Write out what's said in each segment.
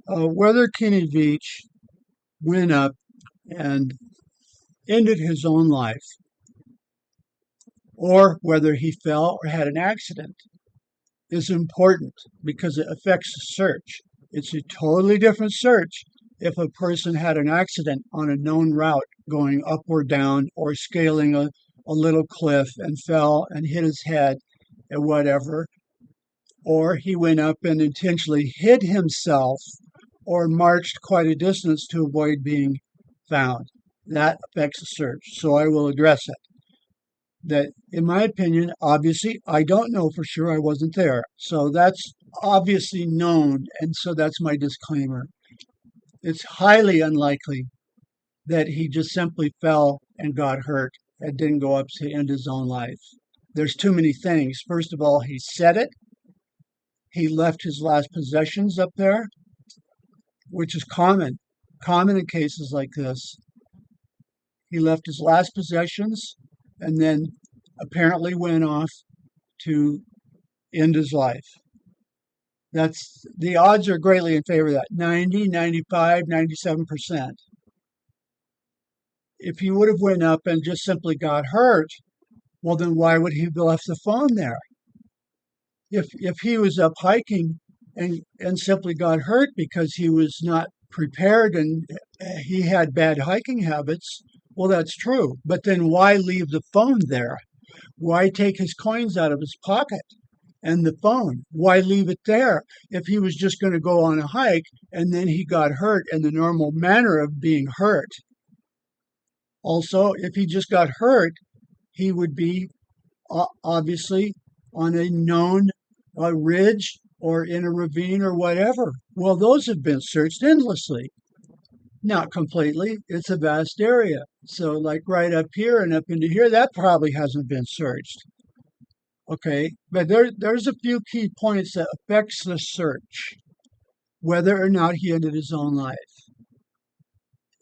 Whether Kenny Veach went up and ended his own life, or whether he fell or had an accident, is important because it affects the search. It's a totally different search if a person had an accident on a known route going up or down or scaling a little cliff and fell and hit his head and whatever, or he went up and intentionally hid himself or marched quite a distance to avoid being found. That affects the search. So I will address it. That, in my opinion, obviously, I don't know for sure, I wasn't there. So that's obviously known. And so that's my disclaimer. It's highly unlikely that he just simply fell and got hurt and didn't go up to end his own life. There's too many things. First of all, he said it. He left his last possessions up there, which is common in cases like this. He left his last possessions and then apparently went off to end his life. That's the odds are greatly in favor of that. 90, 95, 97%. If he would have went up and just simply got hurt, well, then why would he have left the phone there? If he was up hiking and simply got hurt because he was not prepared and he had bad hiking habits, well, that's true. But then why leave the phone there? Why take his coins out of his pocket and the phone? Why leave it there if he was just going to go on a hike and then he got hurt in the normal manner of being hurt? Also, if he just got hurt, he would be obviously on a known ridge or in a ravine or whatever. Well, those have been searched endlessly. Not completely. It's a vast area. So like right up here and up into here, that probably hasn't been searched. Okay, but there's a few key points that affects the search, whether or not he ended his own life.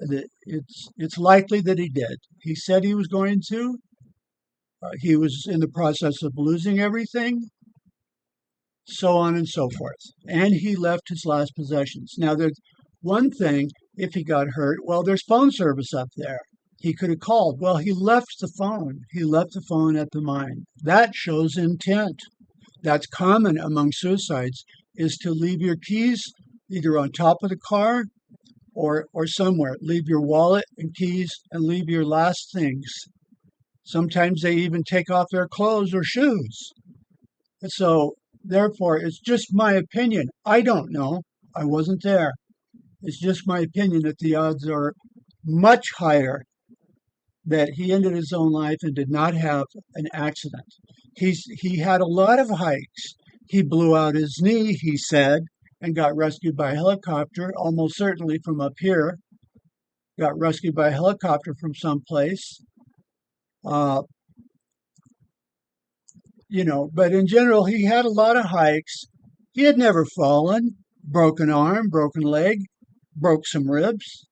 It's likely that he did. He said he was going to. He was in the process of losing everything, so on and so forth. And he left his last possessions. Now, there's one thing, if he got hurt, well, there's phone service up there. He could have called. Well, he left the phone. He left the phone at the mine. That shows intent. That's common among suicides, is to leave your keys either on top of the car or somewhere. Leave your wallet and keys and leave your last things. Sometimes they even take off their clothes or shoes. So, therefore, it's just my opinion. I don't know. I wasn't there. It's just my opinion that the odds are much higher that he ended his own life and did not have an accident. He had a lot of hikes. He blew out his knee, he said, and got rescued by a helicopter, almost certainly from up here. Got rescued by a helicopter from someplace. But in general, he had a lot of hikes. He had never fallen, broken arm, broken leg, broke some ribs.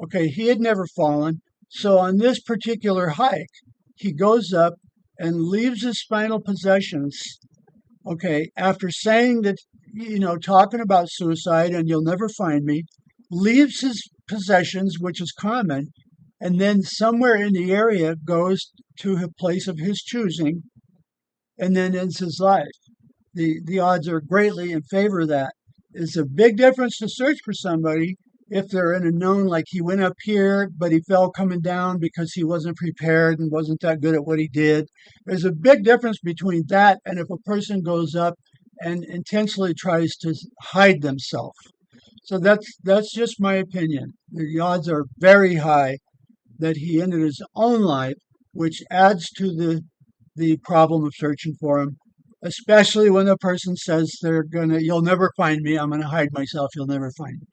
Okay, he had never fallen. So on this particular hike, he goes up and leaves his final possessions. Okay, after saying that, talking about suicide and you'll never find me, leaves his possessions, which is common, and then somewhere in the area goes to a place of his choosing and then ends his life. The odds are greatly in favor of that. It's a big difference to search for somebody if they're in a known, like he went up here, but he fell coming down because he wasn't prepared and wasn't that good at what he did. There's a big difference between that and if a person goes up and intentionally tries to hide themselves. So that's just my opinion. The odds are very high that he ended his own life, which adds to the problem of searching for him, especially when the person says you'll never find me, I'm going to hide myself, you'll never find me.